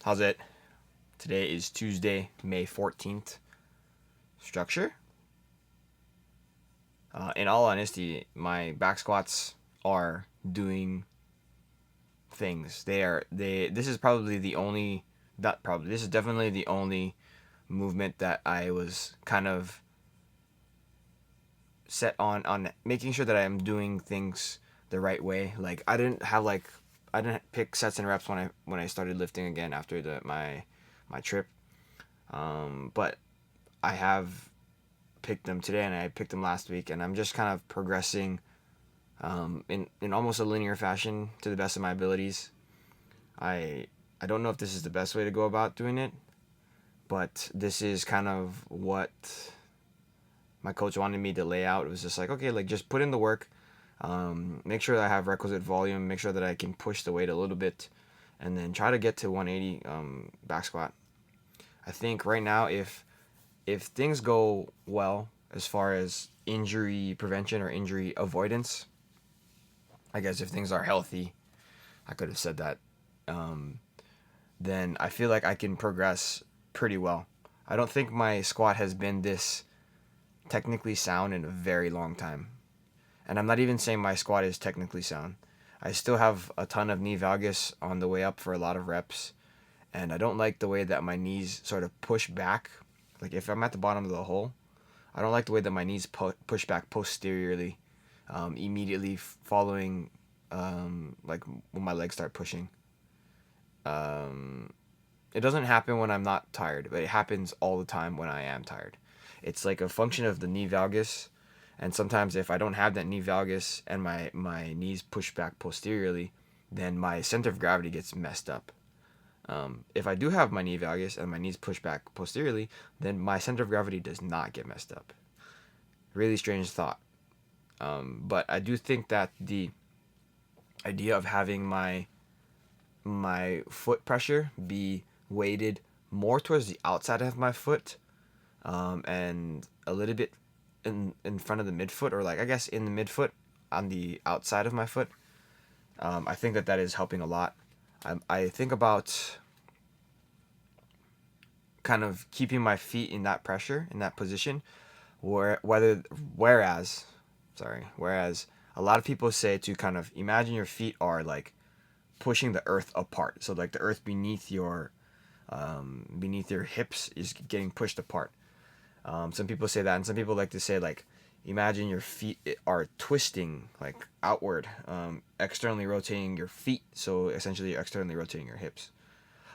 How's it? Today is Tuesday, May 14th. Structure? In all honesty, my back squats are doing things. This is probably the only not probably this is definitely the only movement that I was kind of set on making sure that I am doing things the right way. Like I didn't pick sets and reps when I started lifting again after my trip. But I have picked them today and I picked them last week, and I'm just kind of progressing in almost a linear fashion to the best of my abilities. I don't know if this is the best way to go about doing it, but this is kind of what my coach wanted me to lay out. It was just like, okay, like just put in the work, make sure that I have requisite volume, make sure that I can push the weight a little bit, and then try to get to 180 back squat. I think right now, if things go well as far as injury prevention or injury avoidance, I guess if things are healthy, I could have said that, then I feel like I can progress pretty well. I don't think my squat has been this technically sound in a very long time. And I'm not even saying my squat is technically sound. I still have a ton of knee valgus on the way up for a lot of reps, and I don't like the way that my knees sort of push back. Like if I'm at the bottom of the hole, I don't like the way that my knees push back posteriorly, immediately following, like when my legs start pushing. It doesn't happen when I'm not tired, but it happens all the time when I am tired. It's like a function of the knee valgus, and sometimes if I don't have that knee valgus and my knees push back posteriorly, then my center of gravity gets messed up. If I do have my knee valgus and my knees push back posteriorly, then my center of gravity does not get messed up. Really strange thought. But I do think that the idea of having my foot pressure be weighted more towards the outside of my foot, and a little bit in front of the midfoot, or like I guess in the midfoot on the outside of my foot, I think that is helping a lot. I think about kind of keeping my feet in that pressure, in that position, whereas a lot of people say to kind of imagine your feet are like pushing the earth apart. So like the earth beneath your hips is getting pushed apart. Some people say that, and some people like to say like imagine your feet are twisting like outward, externally rotating your feet. So essentially, you're externally rotating your hips.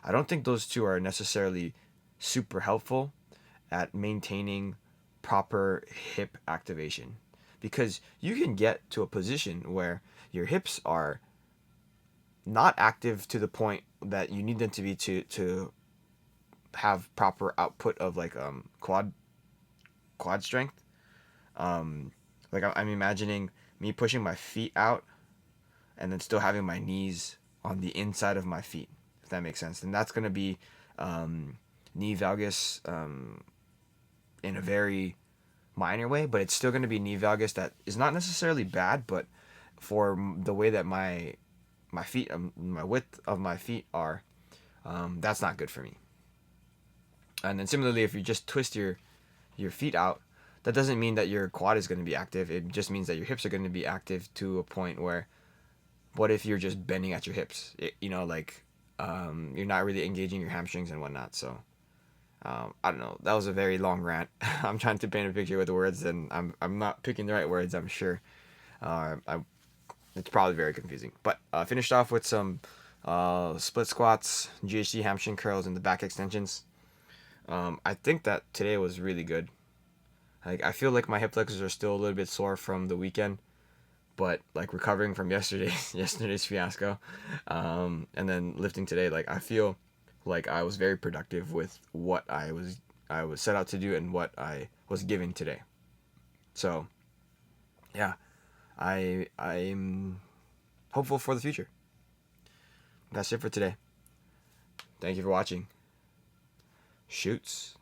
I don't think those two are necessarily super helpful at maintaining proper hip activation, because you can get to a position where your hips are not active to the point that you need them to be to have proper output of like quad strength. Like I'm imagining me pushing my feet out and then still having my knees on the inside of my feet, if that makes sense. And that's gonna be knee valgus in a very minor way, but it's still gonna be knee valgus that is not necessarily bad, but for the way that my feet, my width of my feet are, that's not good for me. And then similarly, if you just twist your feet out, that doesn't mean that your quad is going to be active. It just means that your hips are going to be active to a point where, what if you're just bending at your hips? Like you're not really engaging your hamstrings and whatnot. So I don't know. That was a very long rant. I'm trying to paint a picture with the words, and I'm not picking the right words, I'm sure. It's probably very confusing. But finished off with some split squats, GHD hamstring curls, and the back extensions. I think that today was really good. Like I feel like my hip flexors are still a little bit sore from the weekend, but like recovering from yesterday's fiasco, and then lifting today, like I feel like I was very productive with what I was set out to do and what I was given today. So, yeah, I'm hopeful for the future. That's it for today. Thank you for watching. Shoots.